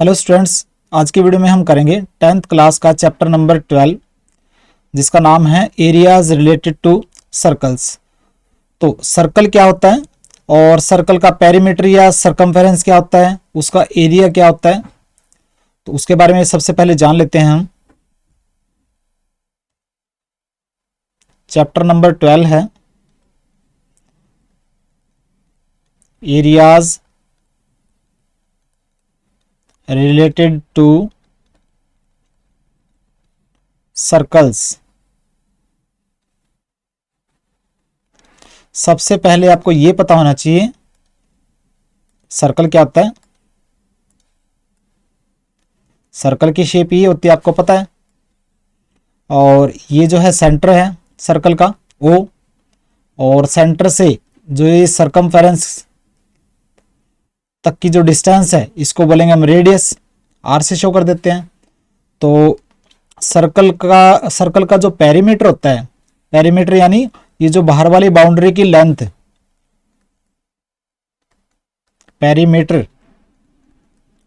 Hello students, आज की video में हम करेंगे 10th क्लास का चैप्टर नंबर 12 जिसका नाम है एरियाज रिलेटेड टू सर्कल्स। तो सर्कल क्या होता है और सर्कल का पेरीमीटर या सरकमफेरेंस क्या होता है, उसका एरिया क्या होता है, तो उसके बारे में सबसे पहले जान लेते हैं हम। चैप्टर नंबर 12 है एरियाज रिलेटेड टू सर्कल्स। सबसे पहले आपको यह पता होना चाहिए सर्कल क्या होता है। सर्कल की शेप ये होती है, आपको पता है। और ये जो है सेंटर है सर्कल का ओ, और सेंटर से जो ये सरकमफेरेंस तक की जो डिस्टेंस है इसको बोलेंगे हम रेडियस। आर से शो कर देते हैं। तो सर्कल का जो पेरीमीटर होता है, पेरीमीटर यानी ये जो बाहर वाली बाउंड्री की लेंथ, पेरीमीटर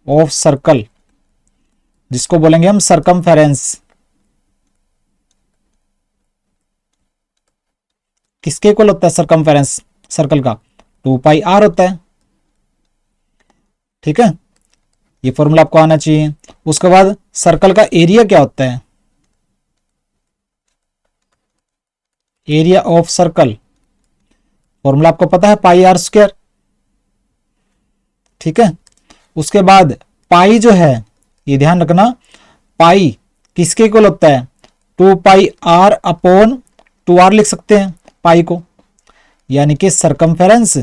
ऑफ सर्कल जिसको बोलेंगे हम सरकमफेरेंस, किसके इक्वल होता है सरकमफेरेंस सर्कल का? 2πr होता है। ठीक है, ये फॉर्मूला आपको आना चाहिए। उसके बाद सर्कल का एरिया क्या होता है? एरिया ऑफ सर्कल फॉर्मूला आपको पता है, πr²। ठीक है, उसके बाद पाई जो है, ये ध्यान रखना, पाई किसके इक्वल होता है? 2πr अपॉन 2r लिख सकते हैं पाई को, यानी कि सरकमफेरेंस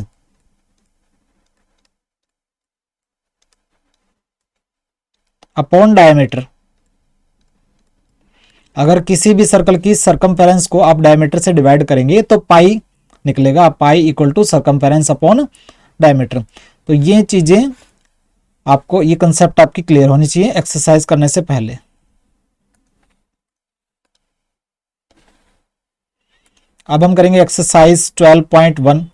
अपॉन डायमीटर। अगर किसी भी सर्कल की सरकमफेरेंस को आप डायमीटर से डिवाइड करेंगे तो पाई निकलेगा, pi equal to circumference upon diameter. तो ये चीजें आपको, ये कंसेप्ट आपकी क्लियर होनी चाहिए एक्सरसाइज करने से पहले। अब हम करेंगे एक्सरसाइज 12.1।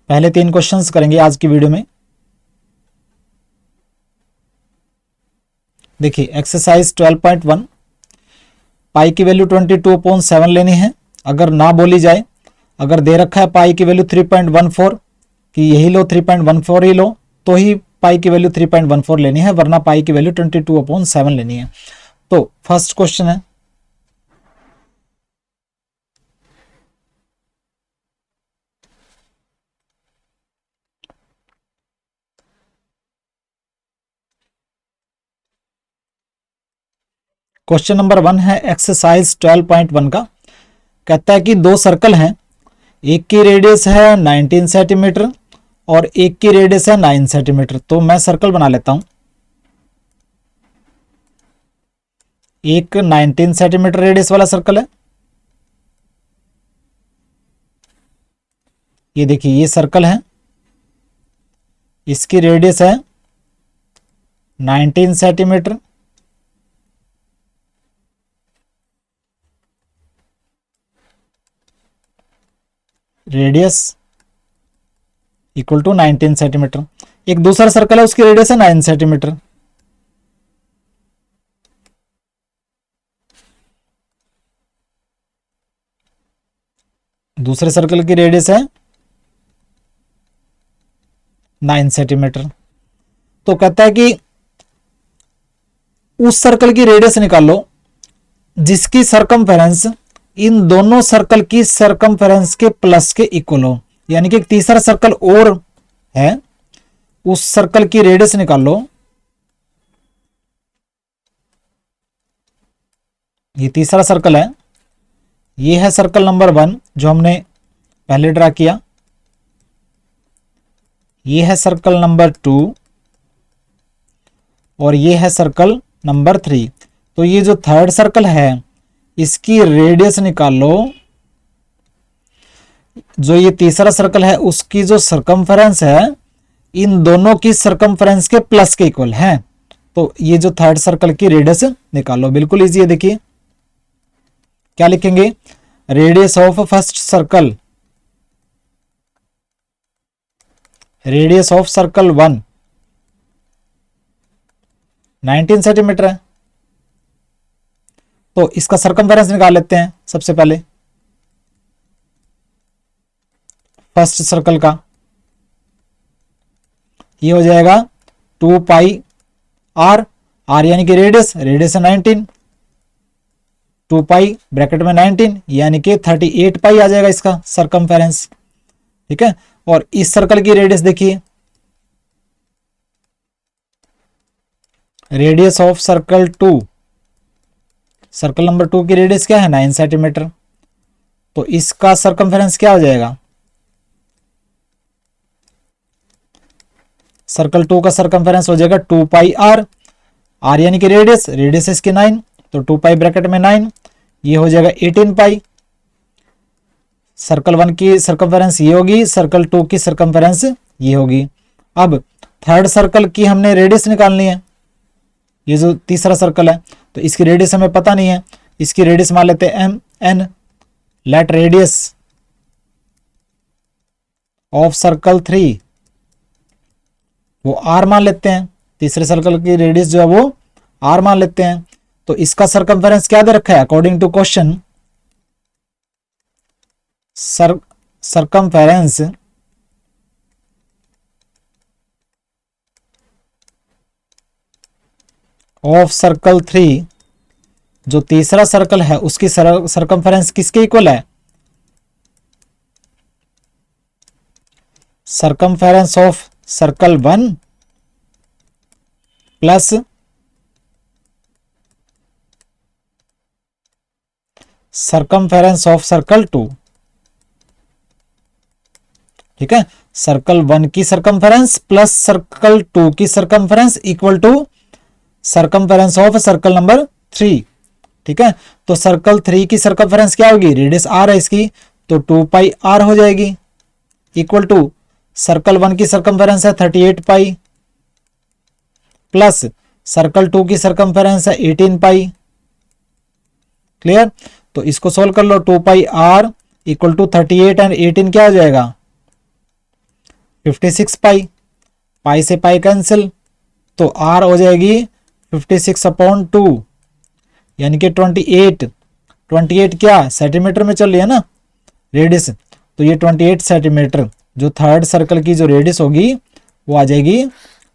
पहले 3 क्वेश्चंस करेंगे आज की वीडियो में। देखिए एक्सरसाइज 12.1, पाई की वैल्यू 22/7 लेनी है। अगर ना बोली जाए, अगर दे रखा है पाई की वैल्यू 3.14 कि यही लो, 3.14 ही लो, तो ही पाई की वैल्यू 3.14 लेनी है, वरना पाई की वैल्यू 22/7 लेनी है। तो फर्स्ट क्वेश्चन है, क्वेश्चन नंबर 1 है एक्सरसाइज 12.1 का। कहता है कि दो सर्कल हैं, एक की रेडियस है 19 सेंटीमीटर और एक की रेडियस है 9 सेंटीमीटर। तो मैं सर्कल बना लेता हूं। एक 19 सेंटीमीटर रेडियस वाला सर्कल है, ये देखिए ये सर्कल है, इसकी रेडियस है 19 centimetre. Radius equal to 19 centimetre. एक दूसरा सर्कल है, उसकी रेडियस है 9 सेंटीमीटर। दूसरे सर्कल की रेडियस है 9 सेंटीमीटर। तो कहता है कि उस सर्कल की रेडियस निकालो जिसकी सरकमफेरेंस इन दोनों सर्कल की सरकमफेरेंस के प्लस के इक्वल हो। यानी कि एक तीसरा सर्कल और है, उस सर्कल की रेडियस निकालो, ये तीसरा सर्कल है, ये है सर्कल नंबर 1 जो हमने पहले ड्रा किया, ये है सर्कल नंबर 2 और ये है सर्कल नंबर 3। तो ये जो थर्ड सर्कल है इसकी रेडियस निकालो, जो ये तीसरा सर्कल है उसकी जो सरकमफेरेंस है इन दोनों की सरकमफेरेंस के प्लस के इक्वल है। तो ये जो थर्ड सर्कल की रेडियस निकालो, बिल्कुल इजी है। देखिए क्या लिखेंगे, radius of first circle, radius of circle 1 19 centimetre है। तो इसका सरकमफेरेंस निकाल लेते हैं सबसे पहले, फर्स्ट सर्कल का। ये हो जाएगा 2 पाई आर, आर यानी कि रेडियस, रेडियस है 19, 2 पाई ब्रैकेट में 19 यानी कि 38 पाई आ जाएगा इसका सरकमफेरेंस। ठीक है, और इस सर्कल की रेडियस देखिए, radius of circle 2, circle number 2 की रेडियस क्या है 9 सेंटीमीटर। तो इसका सरकमफेरेंस क्या हो जाएगा, सर्कल 2 का सरकमफेरेंस हो जाएगा 2 पाई आर, आर यानी कि रेडियस, रेडियस इसकी 9, तो 2 पाई ब्रैकेट में 9, ये हो जाएगा 18 पाई। सर्कल 1 की सरकमफेरेंस ये होगी, सर्कल 2 की सरकमफेरेंस ये होगी। अब थर्ड सर्कल की हमने रेडियस निकालनी है, ये जो तीसरा सर्कल है, तो इसकी रेडियस हमें पता नहीं है, इसकी रेडियस मान लेते हैं M N. Let radius of circle 3 वो आर मान लेते हैं, तीसरे सर्कल की रेडियस जो है वो आर मान लेते हैं। तो इसका सरकमफेरेंस क्या दे रखा है according to question, circumference of circle 3, जो तीसरा सर्कल है उसकी सरकमफेरेंस किसके इक्वल है, circumference of circle 1 plus circumference of circle 2। ठीक है, सर्कल 1 की सरकमफेरेंस प्लस सर्कल 2 की circumference equal to circumference of circle number 3। ठीक है, तो सर्कल 3 की सरकमफेरेंस क्या होगी, रेडियस आर है इसकी, तो 2 पाई आर हो जाएगी, इक्वल टू सर्कल 1 की सरकमफेरेंस है 38 पाई प्लस सर्कल 2 की सरकमफेरेंस है 18 पाई। क्लियर, तो इसको सोल्व कर लो, 2 pi are equal to 38 and 18 क्या हो जाएगा 56 पाई, पाई से पाई कैंसिल, तो आर हो जाएगी 56/2 यानी कि 28, 28 क्या सेंटीमीटर में चल रही है ना रेडियस, तो ये 28 सेंटीमीटर, जो थर्ड सर्कल की जो रेडियस होगी वो आ जाएगी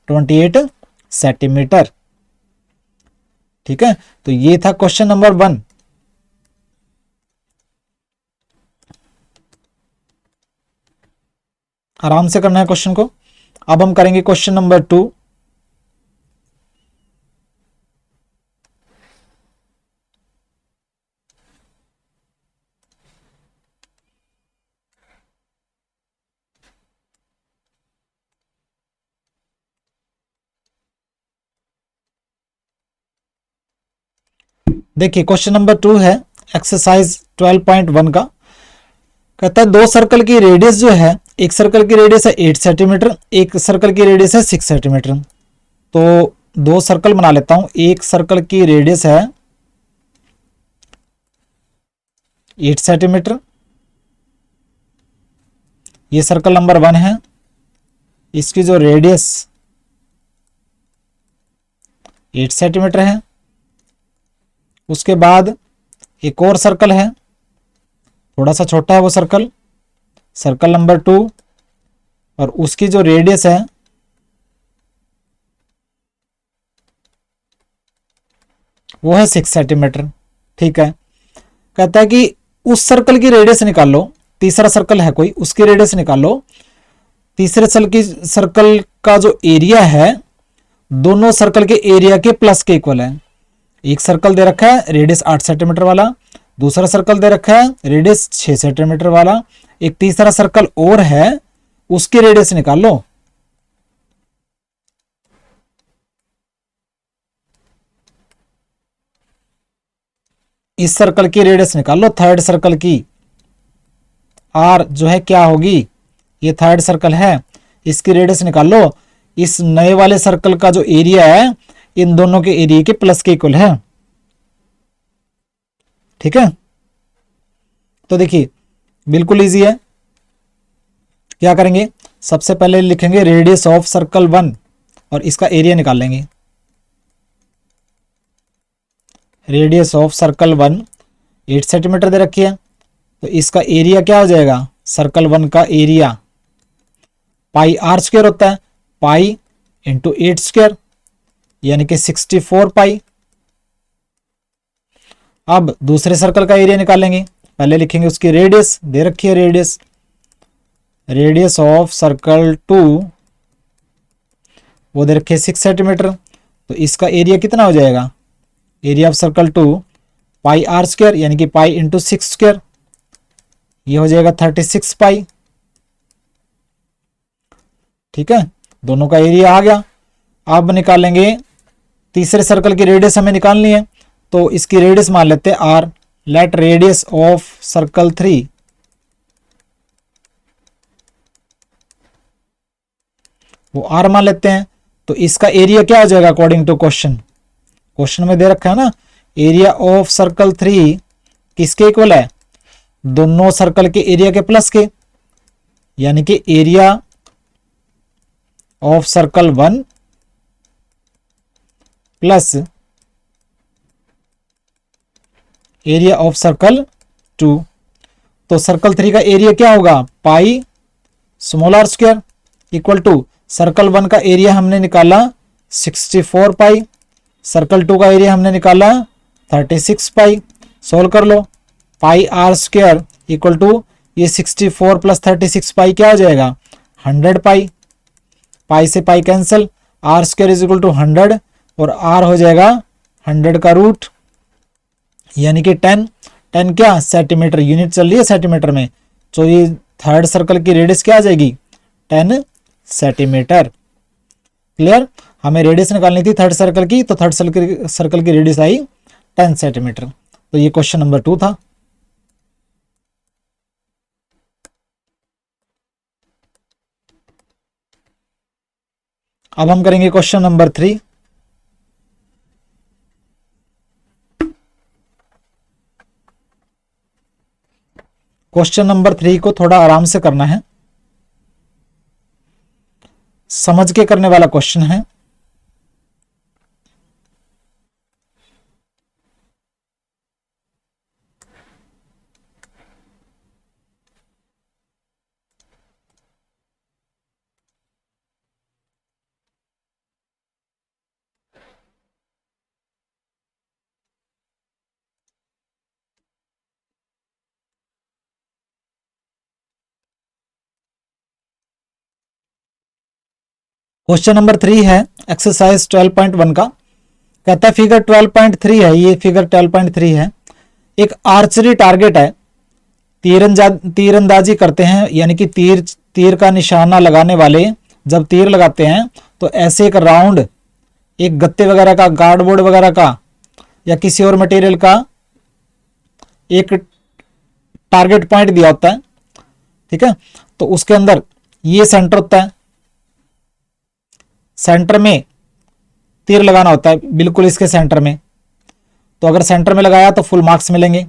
28 सेंटीमीटर। ठीक है, तो ये था क्वेश्चन नंबर 1। आराम से करना है क्वेश्चन को। अब हम करेंगे क्वेश्चन नंबर 2। देखिए क्वेश्चन नंबर 2 है एक्सरसाइज 12.1 का। कहता है दो सर्कल की रेडियस जो है, एक सर्कल की रेडियस है 8 सेंटीमीटर, एक सर्कल की रेडियस है 6 सेंटीमीटर। तो दो सर्कल बना लेता हूं, एक सर्कल की रेडियस है 8 सेंटीमीटर, ये सर्कल नंबर 1 है, इसकी जो रेडियस 8 सेंटीमीटर है। उसके बाद एक और सर्कल है, थोड़ा सा छोटा है वो सर्कल, सर्कल नंबर 2, और उसकी जो रेडियस है वो है 6 सेंटीमीटर। ठीक है, कहता है कि उस सर्कल की रेडियस निकाल लो, तीसरा सर्कल है कोई, उसकी रेडियस निकाल लो। तीसरे सर्कल का जो एरिया है दोनों सर्कल के एरिया के प्लस के इक्वल है। एक सर्कल दे रखा है रेडियस 8 सेंटीमीटर वाला, दूसरा सर्कल दे रखा है रेडियस 6 सेंटीमीटर वाला, एक तीसरा सर्कल और है उसकी रेडियस निकाल लो। इस सर्कल की रेडियस निकाल लो, थर्ड सर्कल की आर जो है क्या होगी, ये थर्ड सर्कल है, इसकी रेडियस निकाल लो। इस नए वाले सर्कल का जो एरिया है इन दोनों के एरिया के प्लस के इक्वल है। ठीक है, तो देखिए बिल्कुल इजी है। क्या करेंगे, सबसे पहले लिखेंगे रेडियस ऑफ सर्कल 1 और इसका एरिया निकाल लेंगे। रेडियस ऑफ सर्कल 1 8 सेंटीमीटर दे रखी है, तो इसका एरिया क्या हो जाएगा, सर्कल 1 का एरिया पाई आर स्क्वायर होता है, पाई इंटू 8 स्क्वायर यानी कि 64 पाई। अब दूसरे सर्कल का एरिया निकालेंगे, पहले लिखेंगे उसकी रेडियस, दे रखी है रेडियस, रेडियस ऑफ सर्कल 2 वो दे रखी है 6 सेंटीमीटर, तो इसका एरिया कितना हो जाएगा, area of circle 2 pi r square यानी कि पाई इंटू 6 स्क्वायर, ये हो जाएगा 36 पाई। ठीक है, दोनों का एरिया आ गया। अब निकालेंगे तीसरे सर्कल की रेडियस, हमें निकालनी है, तो इसकी रेडियस मान लेते हैं r. Let radius of circle 3 वो आर मान लेते हैं, तो इसका एरिया क्या हो जाएगा अकॉर्डिंग टू क्वेश्चन, क्वेश्चन में दे रखा है ना, एरिया ऑफ सर्कल 3 किसके इक्वल है, दोनों सर्कल के एरिया के प्लस के, यानी कि area of circle 1 plus area of circle 2। तो सर्कल 3 का एरिया क्या होगा, pi small r square equal to circle 1 का एरिया हमने निकाला 64 पाई, सर्कल 2 का एरिया हमने निकाला 36 पाई। सोल्व कर लो, पाई आर स्क्वायर इक्वल टू ये 64 प्लस 36 पाई क्या हो जाएगा 100 पाई, पाई से pi cancel, r square is equal to 100 और आर हो जाएगा 100 का रूट यानी कि 10 क्या सेंटीमीटर, यूनिट चल रही है सेंटीमीटर में, तो ये थर्ड सर्कल की रेडियस क्या आ जाएगी 10 सेंटीमीटर। क्लियर, हमें रेडियस निकालनी थी थर्ड सर्कल की, तो थर्ड सर्कल की रेडियस आई 10 सेंटीमीटर। तो ये क्वेश्चन नंबर 2 था। अब हम करेंगे क्वेश्चन नंबर 3। क्वेश्चन नंबर 3 को थोड़ा आराम से करना है, समझ के करने वाला क्वेश्चन है। क्वेश्चन नंबर 3 है एक्सरसाइज 12.1 का, कहता है फिगर 12.3 है, ये फिगर 12.3 है, एक आर्चरी टारगेट है, तीरंदाजी करते हैं, यानी कि तीर का निशाना लगाने वाले जब तीर लगाते हैं तो ऐसे एक राउंड, एक गत्ते वगैरह का, कार्डबोर्ड वगैरह का या किसी और मटेरियल का एक टारगेट पॉइंट दिया होता है। ठीक है, तो उसके अंदर ये सेंटर होता है, सेंटर में तीर लगाना होता है, बिल्कुल इसके सेंटर में। तो अगर सेंटर में लगाया तो फुल मार्क्स मिलेंगे,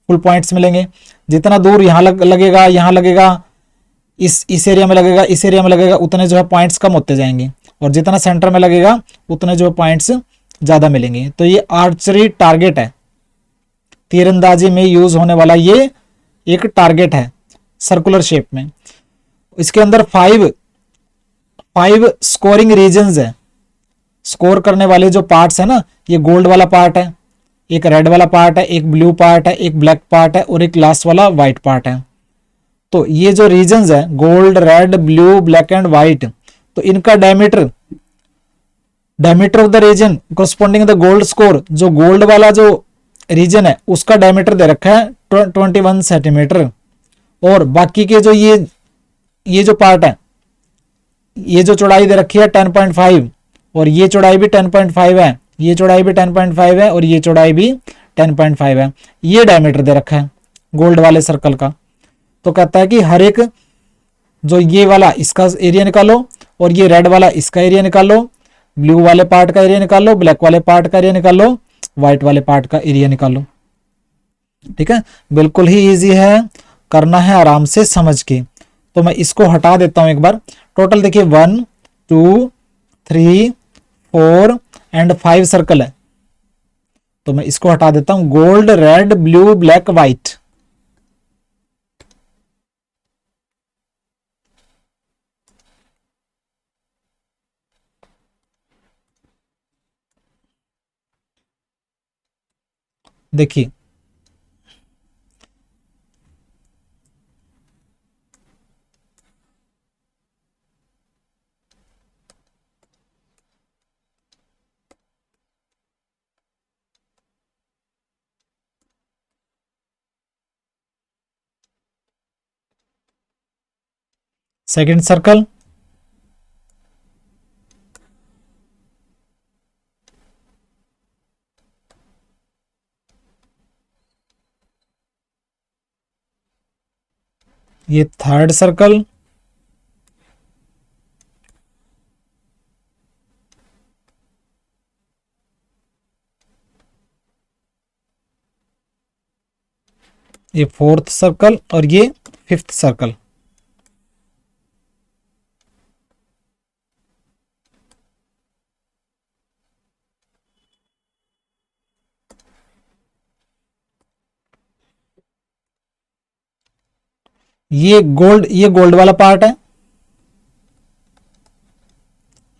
फुल पॉइंट्स मिलेंगे। जितना दूर यहां लगेगा, यहां लगेगा, इस एरिया में लगेगा, इस एरिया में लगेगा, उतने जो है पॉइंट्स कम होते जाएंगे, और जितना सेंटर में लगेगा उतने जो है पॉइंट्स ज्यादा मिलेंगे। तो ये आर्चरी टारगेट है, तीरंदाजी में यूज होने वाला ये एक टारगेट है सर्कुलर शेप में। इसके अंदर 5 स्कोरिंग रीजन्स है, स्कोर करने वाले जो पार्ट्स है ना, ये गोल्ड वाला पार्ट है, एक रेड वाला पार्ट है, एक ब्लू पार्ट है, एक ब्लैक पार्ट है और एक लास्ट वाला व्हाइट पार्ट है। तो ये जो रीजन्स है gold, red, blue, black and white, तो इनका diameter of the region corresponding the gold score, जो गोल्ड वाला जो रीजन है उसका डायमीटर दे रखा है 21 सेंटीमीटर, और बाकी के जो ये जो पार्ट है, ये जो चौड़ाई दे रखी है 10.5 और ये चौड़ाई भी 10.5 है, ये चौड़ाई भी 10.5 है और ये चौड़ाई भी 10.5 है। ये डायमीटर दे रखा है गोल्ड वाले सर्कल का। तो कहता है कि हर एक जो ये वाला इसका एरिया निकालो और ये रेड वाला इसका एरिया निकालो, ब्लू वाले पार्ट का एरिया निकालो, ब्लैक वाले पार्ट का एरिया निकालो, व्हाइट वाले पार्ट का एरिया निकालो। ठीक है, बिल्कुल ही इजी है, करना है आराम से समझ के। तो मैं इसको हटा देता हूं एक बार। टोटल देखिए 1 2 3 4 एंड 5 सर्कल है। तो मैं इसको हटा देता हूं, gold, red, blue, black, white. देखिए सेकंड सर्कल, ये थर्ड सर्कल, ये फोर्थ सर्कल और ये फिफ्थ सर्कल। ये गोल्ड वाला पार्ट है,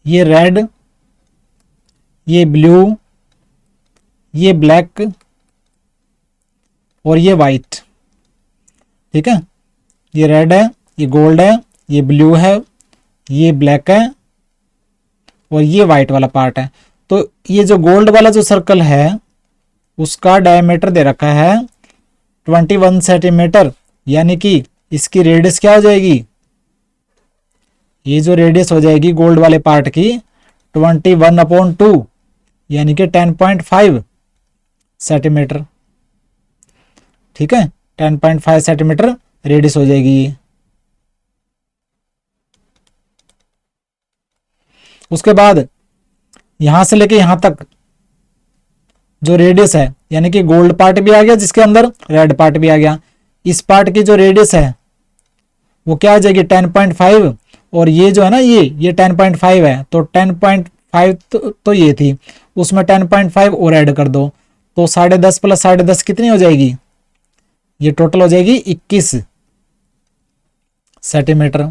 ये रेड, ये ब्लू, ये ब्लैक और ये वाइट। ठीक है, ये रेड है, ये गोल्ड है, ये ब्लू है, ये ब्लैक है और ये वाइट वाला पार्ट है। तो ये जो गोल्ड वाला जो सर्कल है उसका डायमीटर दे रखा है 21 सेंटीमीटर, यानी कि इसकी रेडियस क्या हो जाएगी, ये जो रेडियस हो जाएगी गोल्ड वाले पार्ट की 21/2 यानी कि 10.5 सेंटीमीटर। ठीक है, 10.5 सेंटीमीटर रेडियस हो जाएगी ये। उसके बाद यहां से लेके यहां तक जो रेडियस है, यानी कि गोल्ड पार्ट भी आ गया जिसके अंदर रेड पार्ट भी आ गया, इस पार्ट की जो रेडियस है वो क्या आ जाएगी 10.5, और ये जो है ना ये 10.5 है, तो 10.5 तो ये थी, उसमें 10.5 और ऐड कर दो, तो 10.5 प्लस 10.5 कितनी हो जाएगी, ये टोटल हो जाएगी 21 सेंटीमीटर।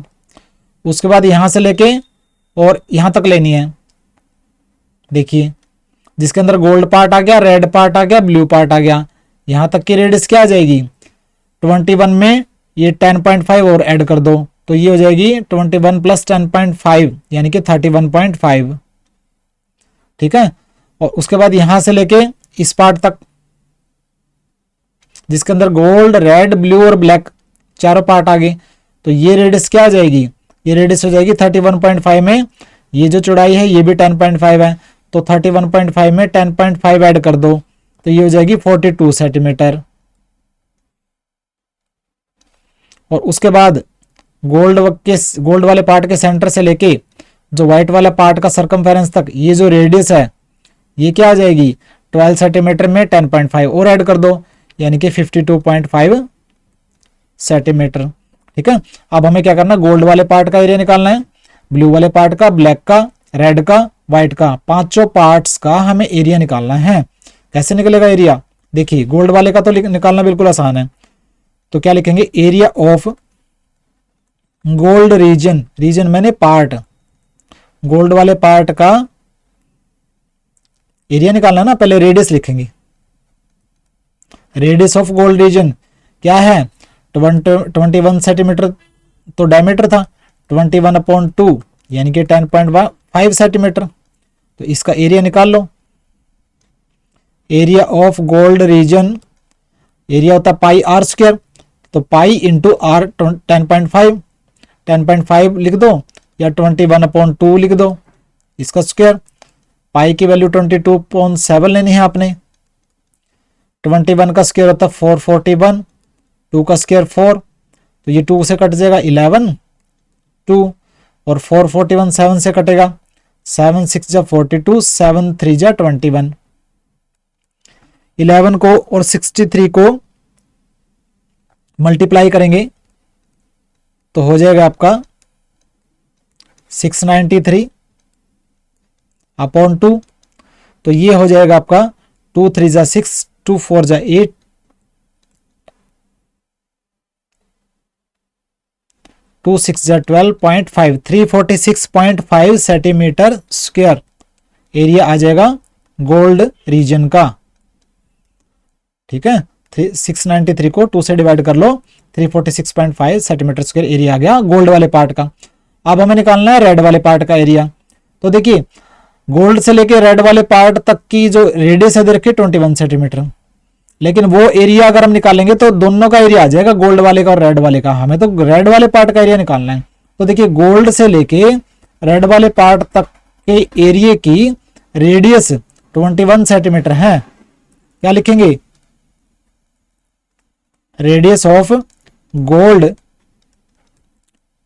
उसके बाद यहां से लेके और यहां तक लेनी है, देखिए जिसके अंदर गोल्ड पार्ट आ गया, रेड पार्ट आ गया, ब्लू पार्ट आ गया, यहां तक की रेडियस क्या आ जाएगी 21 में ये 10.5 और ऐड कर दो, तो ये हो जाएगी 21 प्लस 10.5 यानी कि 31.5। ठीक है, और उसके बाद यहां से लेके इस पार्ट तक जिसके अंदर गोल्ड, रेड, ब्लू और ब्लैक चारों पार्ट आ गए, तो ये रेडियस क्या आ जाएगी, ये रेडियस हो जाएगी 31.5 में ये जो चौड़ाई है ये भी 10.5 है, तो 31.5 में 10.5 ऐड कर दो, तो ये हो जाएगी 42 सेंटीमीटर। और उसके बाद गोल्ड वाले पार्ट के सेंटर से लेके जो व्हाइट वाला पार्ट का सरकमफेरेंस तक ये जो रेडियस है ये क्या आ जाएगी 12 सेंटीमीटर में 10.5 और ऐड कर दो, यानी कि 52.5 सेंटीमीटर। ठीक है, अब हमें क्या करना, गोल्ड वाले पार्ट का एरिया निकालना है, ब्लू वाले पार्ट का, ब्लैक का, रेड का, व्हाइट का, पांचों पार्ट्स का हमें एरिया निकालना है। कैसे निकलेगा एरिया, देखिए गोल्ड वाले का तो निकालना बिल्कुल आसान है, तो क्या लिखेंगे, area of gold region, region मैंने पार्ट, गोल्ड वाले पार्ट का एरिया निकालना ना, पहले रेडियस लिखेंगे, रेडियस ऑफ गोल्ड रीजन क्या है 21 सेंटीमीटर, तो डायमीटर था 21/2 यानी कि 10.5 सेंटीमीटर, तो इसका एरिया निकाल लो। Area of gold region, area होता है पाई आर स्क्वायर, तो पाई इंटू आर 10.5 लिख दो या 21/2 लिख दो, इसका स्क्वायर, पाई की वैल्यू 22.7 लेनी है आपने, 21 का स्क्वायर होता है 441, 2 का स्क्वायर 4, तो ये 2 से कट जाएगा 11, 2 और 441 7 से कटेगा, 7 6 जा 42, 7 3 जा 21, 11 को और 63 को मल्टीप्लाई करेंगे तो हो जाएगा आपका 693/2, तो ये हो जाएगा आपका 2 3 जा 6, 2 4 जा 8, 2 6 जा 12.5, 346.5 सेंटीमीटर स्क्वायर एरिया आ जाएगा गोल्ड रीजन का। ठीक है, 693 को 2 से डिवाइड कर लो, 346.5 सेंटीमीटर स्क्वायर एरिया आ गया गोल्ड वाले पार्ट का। अब हमें निकालना है रेड वाले पार्ट का एरिया। तो देखिए गोल्ड से लेके रेड वाले पार्ट तक की जो रेडियस है देखिए 21 सेंटीमीटर, लेकिन वो एरिया अगर हम निकालेंगे तो दोनों का एरिया आ जाएगा, गोल्ड वाले का और रेड वाले का। हमें तो रेड वाले पार्ट का एरिया निकालना है। तो देखिए गोल्ड से लेके रेड वाले पार्ट तक के एरिया की रेडियस 21 सेंटीमीटर है। क्या लिखेंगे? Radius of gold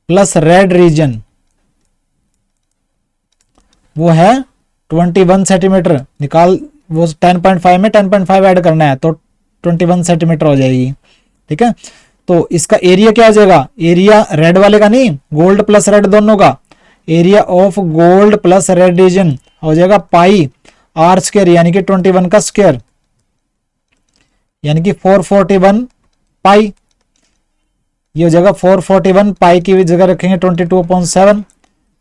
plus red region वो है 21 सेंटीमीटर। निकाल, वो 10.5 में 10.5 ऐड करना है तो 21 सेंटीमीटर हो जाएगी। ठीक है, तो इसका एरिया क्या हो जाएगा? एरिया रेड वाले का नहीं, गोल्ड प्लस रेड दोनों का, area of gold plus red region हो जाएगा पाई आर स्क्वायर, यानी कि 21 का स्क्वायर, यानी कि 441 पाई। ये हो जाएगा 441 पाई की जगह रखेंगे 22/7,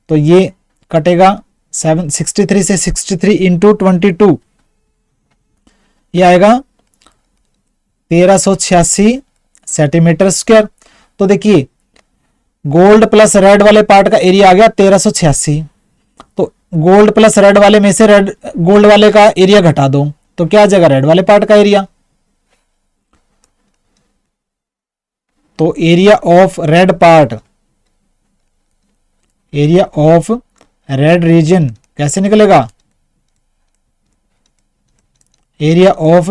तो ये कटेगा 63 से 63 इंटू 22, ये आएगा 1386 सेंटीमीटर स्क्वायर। तो देखिए गोल्ड प्लस रेड वाले पार्ट का एरिया आ गया 1386। तो गोल्ड प्लस रेड वाले में से रेड गोल्ड वाले का एरिया घटा दो तो क्या आ जाएगा? रेड वाले पार्ट का एरिया। तो area of red part, area of red region कैसे निकलेगा? Area of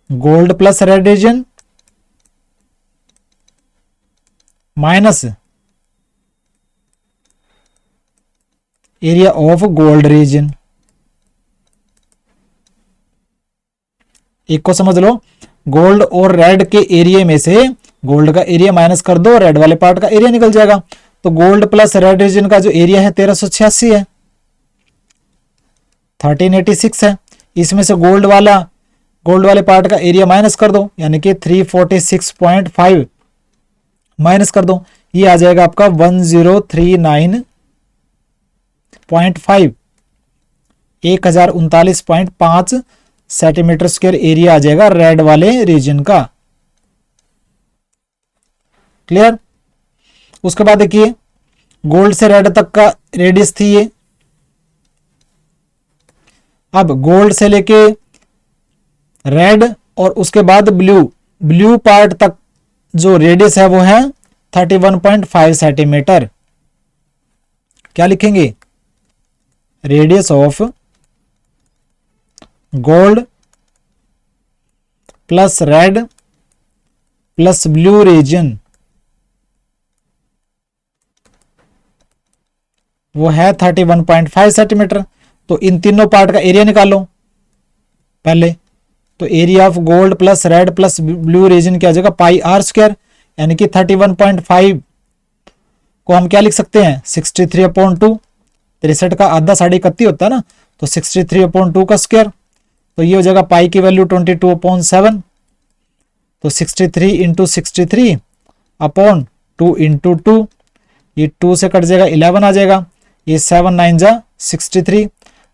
gold plus red region minus area of gold reason. एक को समझ लो, गोल्ड और रेड के एरिया में से गोल्ड का एरिया माइनस कर दो, रेड वाले पार्ट का एरिया निकल जाएगा। तो गोल्ड प्लस रेड रीजन का जो एरिया है 1386 है, 1386 है। इसमें से गोल्ड वाले पार्ट का एरिया माइनस कर दो, यानी कि 346.5 माइनस कर दो, ये आ जाएगा आपका 1039.5, 1039.5 सेंटीमीटर स्क्वायर एरिया आ जाएगा रेड वाले रीजन का। क्लियर? उसके बाद देखिए गोल्ड से रेड तक का रेडियस थी ये। अब गोल्ड से लेके रेड और उसके बाद ब्लू पार्ट तक जो रेडियस है वो है 31.5 सेंटीमीटर। क्या लिखेंगे? Radius of gold plus red plus blue region वो है 31.5 सेंटीमीटर। तो इन तीनों पार्ट का एरिया निकालो पहले। तो area of gold plus red plus blue region क्या हो जाएगा? पाई आर स्क्वायर, यानी कि 31.5 को हम क्या लिख सकते हैं? 63/2। 63 का आधा 31.5 होता है ना, तो 63/2 का स्क्वायर, तो ये हो जाएगा पाई की वैल्यू 22/7। तो 63 इंटू 63/2 इंटू 2, ये 2 से कट जाएगा 11 आ जाएगा, ये 7 9 जा 63,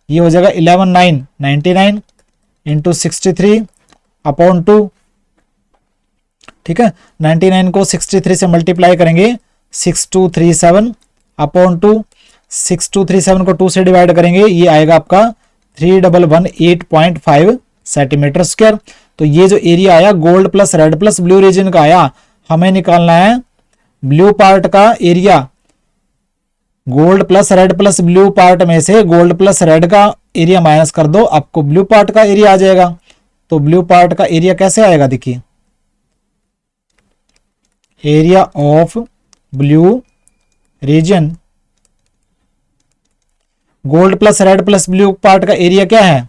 ये हो जाएगा 11 9 99 इंटू 63/2। ठीक है, 99 को 63 से मल्टीप्लाई करेंगे 6237/2, 6237 को 2 से डिवाइड करेंगे, ये आएगा आपका 3118.5 सेंटीमीटर स्क्वायर। तो ये जो एरिया आया gold plus red plus blue region का आया, हमें निकालना है ब्लू पार्ट का area. Gold plus red plus blue part में से गोल्ड प्लस रेड का एरिया माइनस कर दो, आपको ब्लू पार्ट का एरिया आ जाएगा। तो ब्लू पार्ट का एरिया कैसे आएगा? देखिए area of blue region, gold plus red plus blue part का एरिया क्या है?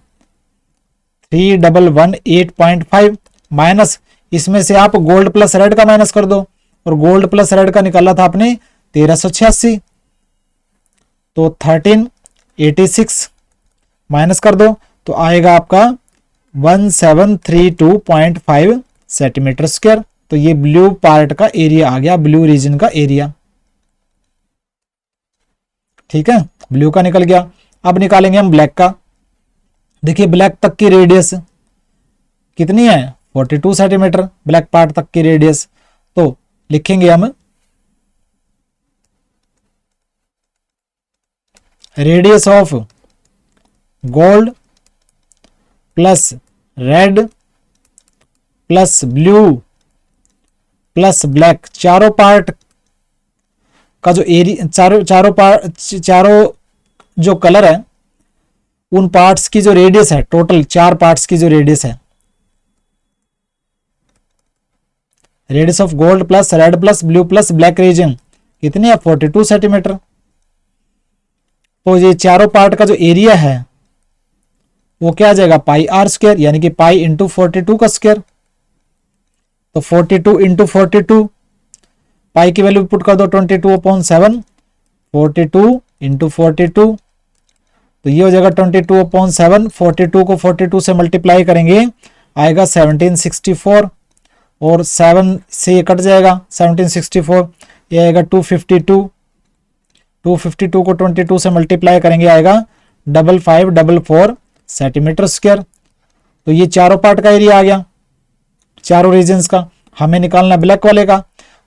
3118.5 माइनस इसमें से आप गोल्ड प्लस रेड का माइनस कर दो, और गोल्ड प्लस रेड का निकाला था आपने 1386, तो 1386 माइनस कर दो, तो आएगा आपका 1732.5 सेंटीमीटर स्क्वायर। तो ये ब्लू पार्ट का एरिया आ गया, ब्लू रीजन का एरिया। ठीक है, ब्लू का निकल गया। अब निकालेंगे हम ब्लैक का। देखिए ब्लैक तक की रेडियस कितनी है, 42 सेंटीमीटर ब्लैक पार्ट तक की रेडियस। तो लिखेंगे हम radius of gold plus red plus blue plus black, चारों पार्ट का जो एरिया, चारों जो कलर है उन पार्ट्स की जो रेडियस है, टोटल 4 पार्ट्स की जो रेडियस है, radius of gold plus red plus blue plus black reason कितनी है, 42 सेंटीमीटर। तो ये चारों पार्ट का जो एरिया है वो क्या आ जाएगा, पाई आर स्क्वायर, यानी कि पाई इंटू 42 का स्क्वायर। तो 42 इंटू 42, पाई की वैल्यू पुट कर दो 22/7, 42 इंटू 42, तो ये हो जाएगा 22/7। 42 को 42 से मल्टीप्लाई करेंगे आएगा 1764, और 7 से ये कट जाएगा 1764, ये आएगा 252। 252 को 22 से मल्टीप्लाई करेंगे आएगा 5544 सेंटीमीटर स्क्वायर। तो ये चारों पार्ट का एरिया आ गया, चारों रीजन्स का। हमें निकालना ब्लैक वाले का।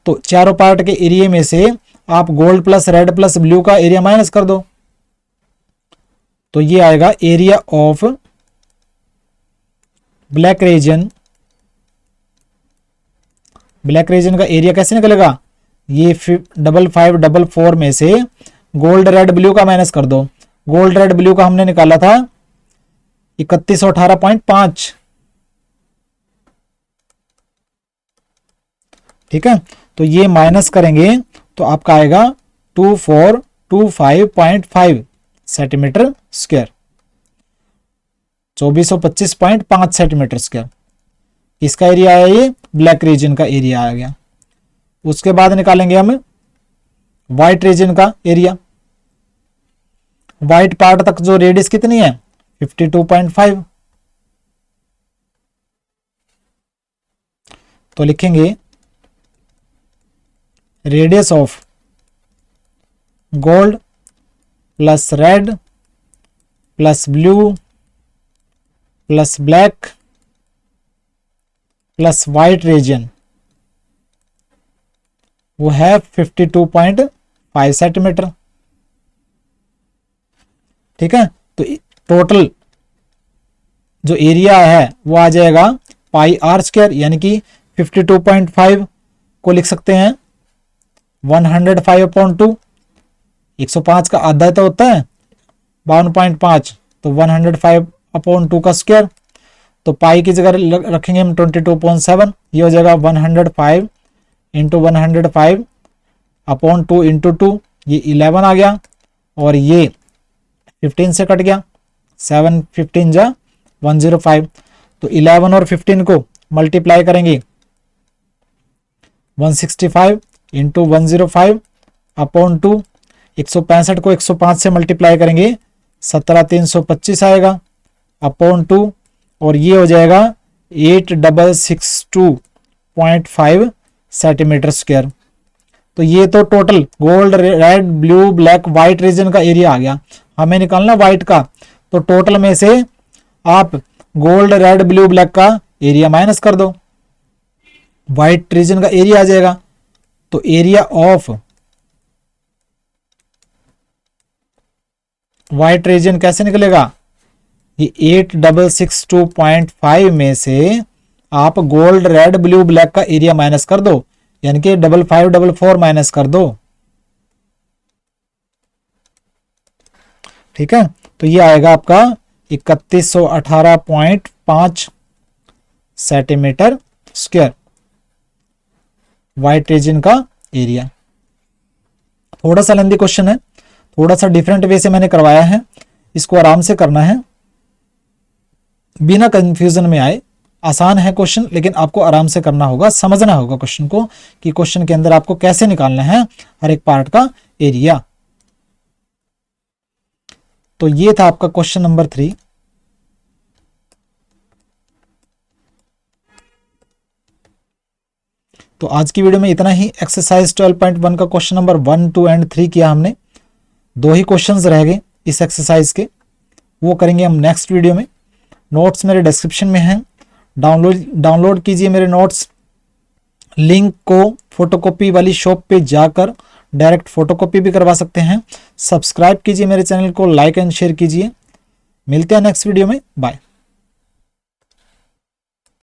तो चारों पार्ट के एरिया में से आप gold plus red plus blue का एरिया माइनस कर दो, तो ये आएगा area of black reason. Black region का एरिया कैसे निकलेगा, ये 5544 में से गोल्ड रेड ब्लू का माइनस कर दो। गोल्ड रेड ब्लू का हमने निकाला था 3118.5, ठीक है। तो ये माइनस करेंगे तो आपका आएगा 2425.5 सेंटीमीटर स्क्वायर, 2425.5 सेंटीमीटर स्क्वायर इसका एरिया आया, ये ब्लैक रीजन का एरिया आ गया। उसके बाद निकालेंगे हम व्हाइट रीजन का एरिया। व्हाइट पार्ट तक जो रेडियस कितनी है, 52.5। तो लिखेंगे radius of gold plus red plus blue plus black plus white region वो है 52.5 सेंटीमीटर, ठीक है। तो टोटल जो एरिया है वो आ जाएगा पाई आर स्क्वायर, यानी कि 52.5 को लिख सकते हैं 105/2। 105 का आधा तो होता है 52.5, तो 105/2 का स्क्वायर। तो पाई की जगह रखेंगे हम 22.7, ये हो जाएगा 105 इंटू 105/2 इंटू 2, ये 11 आ गया, और ये 15 से कट गया, 7 15 जा 105। तो 11 और 15 को मल्टीप्लाई करेंगे 165 इंटू 105/2, 165 को 105 से मल्टीप्लाई करेंगे 17325 आएगा /2, और ये हो जाएगा 8662.5 सेंटीमीटर स्क्वायर। तो ये तो total gold red blue black white region का एरिया आ गया। हमें निकालना व्हाइट का, तो टोटल में से आप गोल्ड रेड ब्लू ब्लैक का एरिया माइनस कर दो, व्हाइट रीजन का एरिया आ जाएगा। तो एरिया ऑफ व्हाइट रीजन कैसे निकलेगा, ये 8662.5 में से आप गोल्ड रेड ब्लू ब्लैक का एरिया माइनस कर दो, यानी कि 5544 माइनस कर दो, ठीक है। तो ये आएगा आपका 3118.5 सेंटीमीटर स्क्वायर व्हाइट रीजन का एरिया। थोड़ा सा लेंदी क्वेश्चन है, थोड़ा सा डिफरेंट वे से मैंने करवाया है, इसको आराम से करना है बिना कंफ्यूजन में आए। आसान है क्वेश्चन, लेकिन आपको आराम से करना होगा, समझना होगा क्वेश्चन को कि क्वेश्चन के अंदर आपको कैसे निकालना है हर एक पार्ट का एरिया। तो ये था आपका क्वेश्चन नंबर 3। तो आज की वीडियो में इतना ही। एक्सरसाइज 12.1 का क्वेश्चन नंबर 1, 2 एंड 3 किया हमने। 2 ही क्वेश्चंस रह गए इस एक्सरसाइज के, वो करेंगे हम नेक्स्ट वीडियो में। नोट्स मेरे डिस्क्रिप्शन में हैं, डाउनलोड कीजिए मेरे नोट्स। लिंक को फोटोकॉपी वाली शॉप पे जाकर डायरेक्ट फोटोकॉपी भी करवा सकते हैं। सब्सक्राइब कीजिए मेरे चैनल को, लाइक एंड शेयर कीजिए। मिलते हैं नेक्स्ट वीडियो में, बाय।